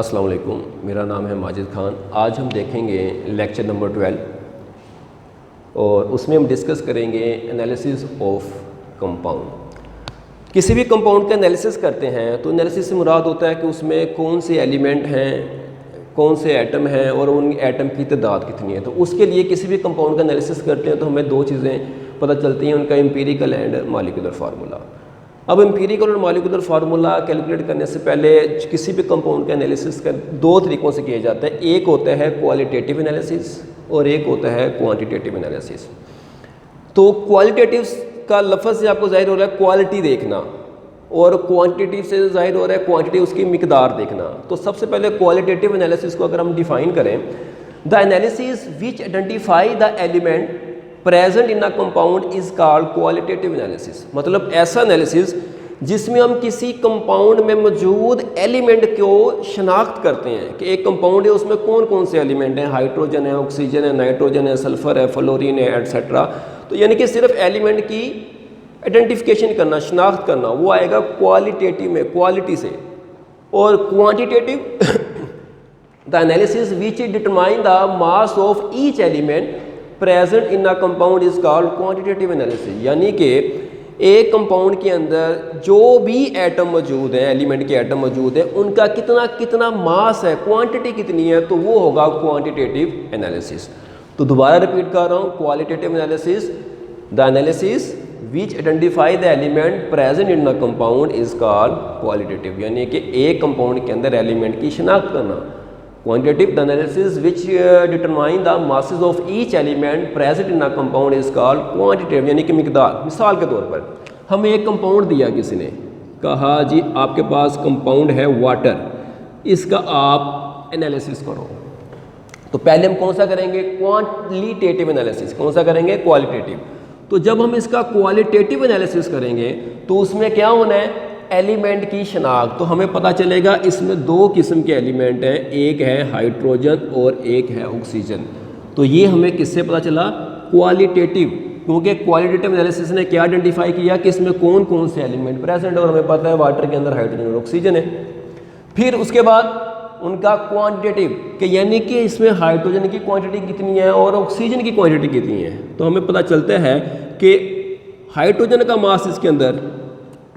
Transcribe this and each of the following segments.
अस्सलाम वालेकुम, मेरा नाम है माजिद खान। आज हम देखेंगे लेक्चर नंबर 12 और उसमें हम डिस्कस करेंगे एनालिसिस ऑफ कंपाउंड। किसी भी कंपाउंड का एनालिसिस करते हैं तो एनालिसिस से मुराद होता है कि उसमें कौन से एलिमेंट हैं, कौन से एटम हैं और उन एटम की तादाद कितनी है। तो उसके लिए किसी भी कंपाउंड का एनालिसिस करते हैं तो हमें दो चीज़ें पता चलती हैं, उनका एम्पिरिकल एंड मॉलिक्यूलर फार्मूला। अब एम्पिरिकल और मॉलिक्यूलर फार्मूला कैलकुलेट करने से पहले किसी भी कंपाउंड का एनालिसिस का दो तरीक़ों से किया जाता है। एक होता है क्वालिटेटिव एनालिसिस और एक होता है क्वांटिटेटिव एनालिसिस। तो क्वालिटेटिव का लफ्ज़ से आपको जाहिर हो रहा है क्वालिटी देखना और क्वांटिटेटिव से जाहिर हो रहा है क्वांटिटी, उसकी मिकदार देखना। तो सबसे पहले क्वालिटेटिव एनालिसिस को अगर हम डिफ़ाइन करें, the analysis which identify the element present in a compound is called qualitative analysis. मतलब ऐसा एनालिसिस जिसमें हम किसी कंपाउंड में मौजूद एलिमेंट को शनाख्त करते हैं कि एक कंपाउंड है, उसमें कौन कौन से एलिमेंट हैं, हाइड्रोजन है, ऑक्सीजन है, नाइट्रोजन है, सल्फर है, फ्लोरीन है, एटसेट्रा। तो यानी कि सिर्फ एलिमेंट की आइडेंटिफिकेशन करना, शनाख्त करना, वो आएगा क्वालिटेटिव में, क्वालिटी से। और quantitative the analysis which determine the mass of each element present in a compound is called quantitative analysis. यानी कि एक कंपाउंड के अंदर जो भी एटम मौजूद है, एलिमेंट के एटम मौजूद है, उनका कितना कितना मास है, क्वांटिटी कितनी है, तो वो होगा क्वांटिटेटिव एनालिसिस। तो दोबारा रिपीट कर रहा हूँ, qualitative analysis, the analysis which identify the element present in a compound is called qualitative. यानी कि एक कंपाउंड के अंदर एलिमेंट की शनाख्त करना। Quantitative the analysis which determine the masses of each element present in a compound is called quantitative, यानी कि मिकदार। मिसाल के तौर पर हमें एक कंपाउंड दिया, किसी ने कहा जी आपके पास कंपाउंड है वाटर, इसका आप एनालिसिस करो। तो पहले हम कौन सा करेंगे, क्वांटिटेटिव एनालिसिस। कौन सा करेंगे, क्वालिटेटिव। तो जब हम इसका क्वालिटेटिव एनालिसिस करेंगे तो उसमें क्या होना है, एलिमेंट की शनाख्त। तो हमें पता चलेगा इसमें दो किस्म के एलिमेंट हैं, एक है हाइड्रोजन और एक है ऑक्सीजन। तो ये हमें किससे पता चला, क्वालिटेटिव, क्योंकि क्वालिटेटिव एनालिसिस ने क्या आइडेंटिफाई किया कि इसमें कौन कौन से एलिमेंट प्रेजेंट है, और हमें पता है वाटर के अंदर हाइड्रोजन और ऑक्सीजन है। फिर उसके बाद उनका क्वांटिटेटिव कि यानी कि इसमें हाइड्रोजन की क्वांटिटी कितनी है और ऑक्सीजन की क्वांटिटी कितनी है। तो हमें पता चलता है कि हाइड्रोजन का मास इसके अंदर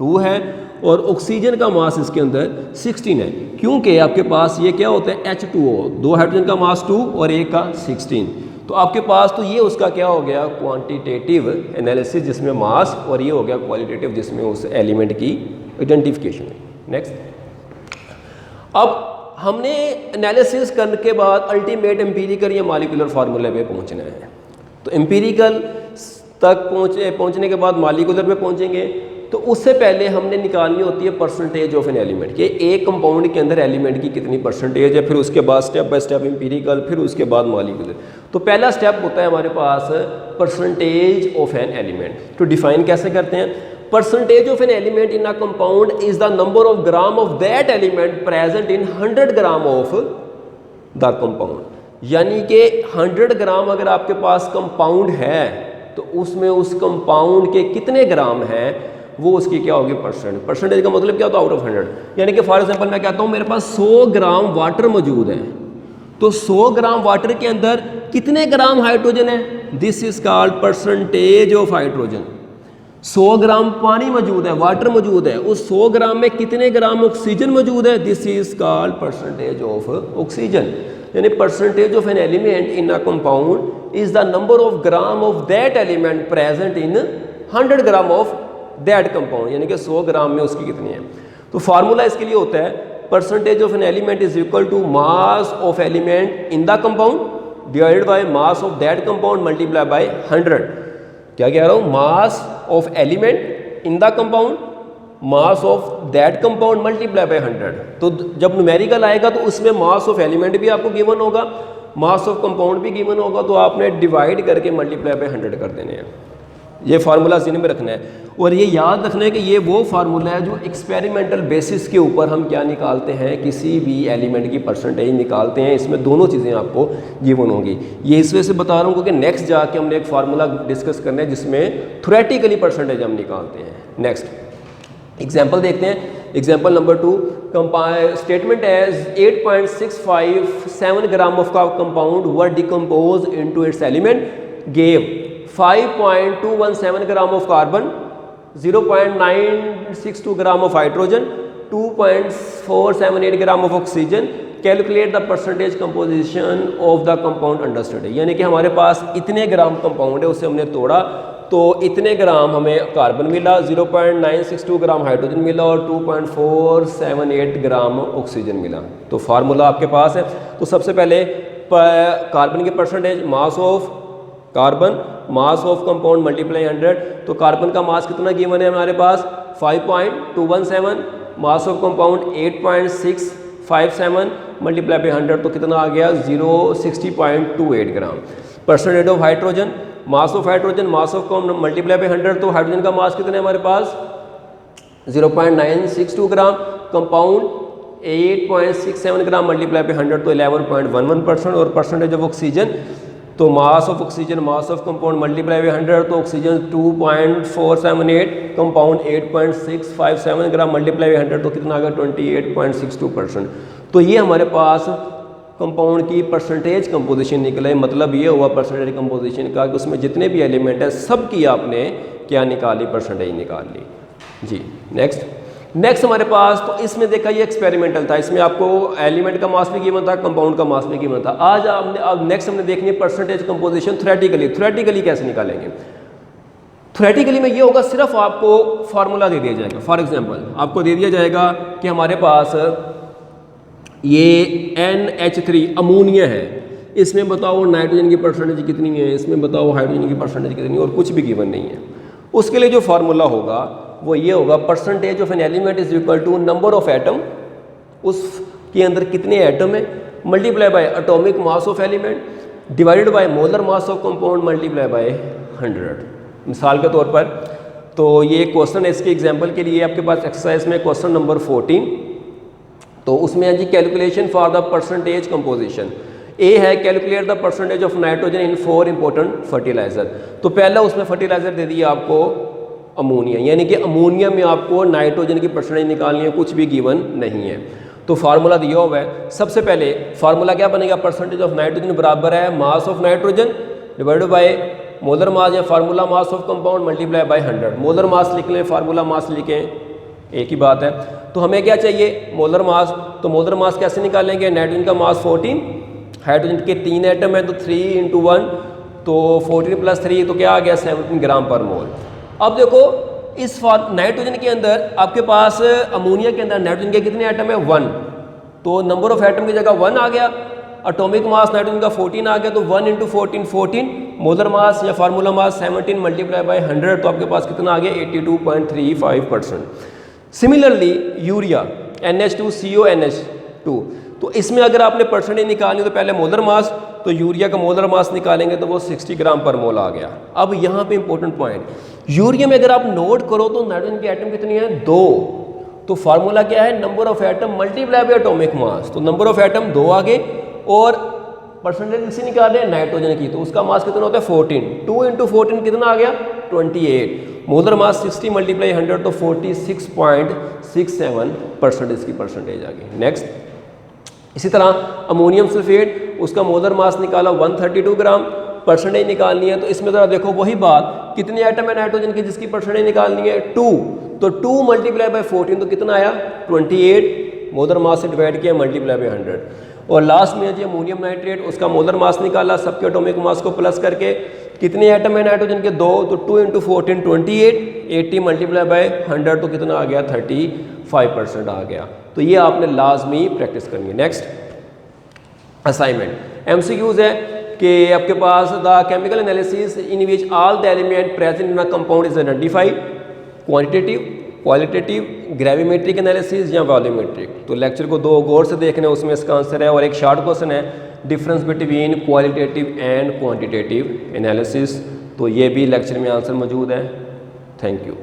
2 है और ऑक्सीजन का मास इसके अंदर 16 है, क्योंकि आपके पास ये क्या होता है H2O, 2 हाइड्रोजन का मास 2 और एक का 16। तो आपके पास तो ये उसका क्या हो गया, क्वांटिटेटिव एनालिसिस जिसमें मास, और ये हो गया क्वालिटेटिव जिसमें उस एलिमेंट की आइडेंटिफिकेशन है। नेक्स्ट, अब हमने एनालिसिस करने के बाद अल्टीमेट एम्पिरिकल या मॉलिक्यूलर फार्मूले पे पहुंचना है। तो एम्पिरिकल तक पहुंचने के बाद मॉलिक्यूलर पे पहुंचेंगे। तो उससे पहले हमने निकालनी होती है परसेंटेज ऑफ एन एलिमेंट, कि एक कंपाउंड के अंदर एलिमेंट की कितनी परसेंटेज है। फिर उसके बाद स्टेप बाय स्टेप एम्पिरिकल, फिर उसके बाद मॉलिक्यूलर। तो पहला स्टेप होता है हमारे पास परसेंटेज ऑफ एन एलिमेंट। तो डिफाइन कैसे करते हैं, percentage of an element in a compound is the number of gram of that element present in 100 gram of the compound. यानी कि 100 ग्राम अगर आपके पास कंपाउंड है तो उसमें उस कंपाउंड के कितने ग्राम हैं, वो उसकी क्या होगी, परसेंट। परसेंटेज का मतलब क्या होता है, आउट ऑफ 100। यानी कि फॉर एग्जांपल मैं कहता हूँ मेरे पास 100 ग्राम वाटर मौजूद है, तो 100 ग्राम वाटर के अंदर कितने ग्राम हाइड्रोजन है, this is called percentage of hydrogen. 100 ग्राम पानी मौजूद है, वाटर मौजूद है, उस 100 ग्राम में कितने ग्राम ऑक्सीजन मौजूद है, this is called percentage of oxygen. यानी percentage of an element in a compound is the number of gram of that element present in 100 gram of that compound. यानी कि 100 ग्राम में उसकी कितनी है। तो फार्मूला इसके लिए होता है percentage of an element is equal to mass of element in the compound divided by mass of that compound multiply by 100। क्या कह रहा हूँ, mass of element in the compound, mass of that compound multiply by 100। तो जब numerical आएगा तो उसमें मास of element भी आपको गिवन होगा, मास ऑफ कंपाउंड भी गिवन होगा, तो आपने डिवाइड करके मल्टीप्लाई बाय 100 कर देने हैं। ये फार्मूला ज़हन में रखना है, और ये याद रखना है कि ये वो फार्मूला है जो एक्सपेरिमेंटल बेसिस के ऊपर हम क्या निकालते हैं, किसी भी एलिमेंट की परसेंटेज निकालते हैं। इसमें दोनों चीज़ें आपको गिवन होंगी। ये इस वजह से बता रहा हूँ क्योंकि नेक्स्ट जाके हमने एक फार्मूला डिस्कस करना है जिसमें थ्योरेटिकली परसेंटेज हम निकालते हैं। नेक्स्ट एग्जाम्पल देखते हैं, example number 2, statement as 8.657 gram of compound were decomposed into its element gave 5.217 gram of carbon, 0.962 gram of hydrogen, 2.478 gram of oxygen. Calculate the percentage composition of the compound under study. यानी कि हमारे पास इतने ग्राम compound है, उसे हमने तोड़ा तो इतने ग्राम हमें कार्बन मिला, 0.962 ग्राम हाइड्रोजन मिला और 2.478 ग्राम ऑक्सीजन मिला। तो फार्मूला आपके पास है। तो सबसे पहले कार्बन की percentage, mass of carbon, mass of compound multiply 100। तो कार्बन का मास कितना गिवन है हमारे पास 5.217, mass of compound 8.657 multiply by 100 तो कितना आ गया 060.28 gram. Percentage of hydrogen, mass of hydrogen, mass of compound multiply by 100 तो हाइड्रोजन का मास कितना है हमारे पास 0.962 gram, compound 8.67 gram multiply by 100 तो 11.11%। और परसेंटेज ऑफ ऑक्सीजन, तो mass of oxygen, mass of compound multiply by 100 तो oxygen 2.478, compound 8.657 gram multiply by 100 तो कितना आ गया 28.62%। तो ये हमारे पास कंपाउंड की परसेंटेज कंपोजिशन निकला है। मतलब ये हुआ परसेंटेज कंपोजिशन का कि उसमें जितने भी एलिमेंट है सब की आपने क्या निकाली, परसेंटेज निकाल ली जी। नेक्स्ट हमारे पास, तो इसमें देखा ये एक्सपेरिमेंटल था, इसमें आपको एलिमेंट का मास भी गिवन था, कंपाउंड का मास भी गिवन था। अब नेक्स्ट हमने देखनी है परसेंटेज कंपोजिशन थ्योरेटिकली कैसे निकालेंगे। थ्योरेटिकली में ये होगा, सिर्फ आपको फार्मूला दे दिया जाएगा। फॉर एग्जांपल आपको दे दिया जाएगा कि हमारे पास ये NH3 अमोनिया है, इसमें बताओ नाइट्रोजन की परसेंटेज कितनी है, इसमें बताओ हाइड्रोजन की परसेंटेज कितनी है, और कुछ भी गिवन नहीं है। उसके लिए जो फार्मूला होगा वो ये होगा, percentage of an element is equal to number of atom, उसके अंदर कितने एटम है, multiply by atomic mass of element divided by molar mass of compound multiply by 100। मिसाल के तौर पर तो ये क्वेश्चन है, इसके एग्जांपल के लिए आपके पास एक्सरसाइज में क्वेश्चन नंबर 14, तो उसमें है जी calculation for the percentage composition. A है calculate the percentage of nitrogen in 4 important fertiliser. तो पहला उसमें फर्टिलाइजर दे दिया आपको अमोनिया, यानी कि अमोनिया में आपको नाइट्रोजन की परसेंटेज निकालनी है, कुछ भी गिवन नहीं है। तो फार्मूला दिया हुआ है। सबसे पहले फार्मूला क्या बनेगा, परसेंटेज ऑफ नाइट्रोजन बराबर है mass of nitrogen divided by molar mass या formula mass of compound multiply by 100। Molar mass लिख लें, फार्मूला मास लिखें, एक ही बात है। तो हमें क्या चाहिए, मोलर मास। तो मोलर मास कैसे निकालेंगे, नाइट्रोजन का मास 14, हाइड्रोजन के 3 एटम है तो 3 × 1 तो 14 + 3 तो क्या आ गया 17 ग्राम पर मोल। अब देखो इस नाइट्रोजन के अंदर आपके पास, अमोनिया के अंदर नाइट्रोजन के कितने एटम है 1, तो नंबर ऑफ एटम की जगह 1 आ गया। एटॉमिक मास नाइट्रोजन का 14 आ गया, तो 1 × 14 14, मोलर मास या फार्मूला मास 17 मल्टीप्लाई बाय 100 तो आपके पास कितना आ गया 82.35%। सिमिलरली यूरिया NH2CONH2, तो इसमें अगर आपने परसेंटेज निकालनी तो पहले मोलर मास, तो यूरिया का मोलर मास निकालेंगे तो वो 60 ग्राम पर मोल आ गया। अब यहाँ पे इंपॉर्टेंट पॉइंट, यूरिया में अगर आप नोट करो तो नाइट्रोजन के एटम कितनी है 2, तो फार्मूला क्या है number of atom multiply by atomic मास। तो नंबर ऑफ एटम 2 आ गए और परसेंटेज किसी निकाल रहे हैं नाइट्रोजन की, तो उसका मास कितना होता है 14, 2 × 14 कितना आ गया 28, मोलर मास 60 मल्टीप्लाई 100 तो 46.67% इसकी परसेंटेज आ गई। नेक्स्ट, इसी तरह अमोनियम सल्फेट, उसका मोलर मास निकाला 132 ग्राम, परसेंटेज निकालनी है तो इसमें ज़रा देखो वही बात, कितने आइटम है नाइट्रोजन की जिसकी परसेंटेज निकालनी है 2, तो 2 मल्टीप्लाई बाय 14 तो कितना आया 28, मोलर मास से डिवाइड किया मल्टीप्लाई बाय 100। और लास्ट में है जी अमोनियम नाइट्रेट, उसका मोलर मास निकाला सबके एटॉमिक मास को प्लस करके, कितने आइटम है नाइट्रोजन के 2, तो 2 × 14 28, 80 मल्टीप्लाई बाय 100 तो कितना आ गया 35% आ गया। तो ये आपने लाजमी प्रैक्टिस करनी है। नेक्स्ट असाइनमेंट MCQs है कि आपके पास the chemical analysis in which all the element present in a compound is identified, quantitative, qualitative, gravimetric analysis या वॉल्यूमेट्रिक। तो लेक्चर को 2 गौर से देखने, उसमें इसका आंसर है। और एक शॉर्ट क्वेश्चन है difference between qualitative and quantitative analysis, तो ये भी लेक्चर में आंसर मौजूद है। Thank you.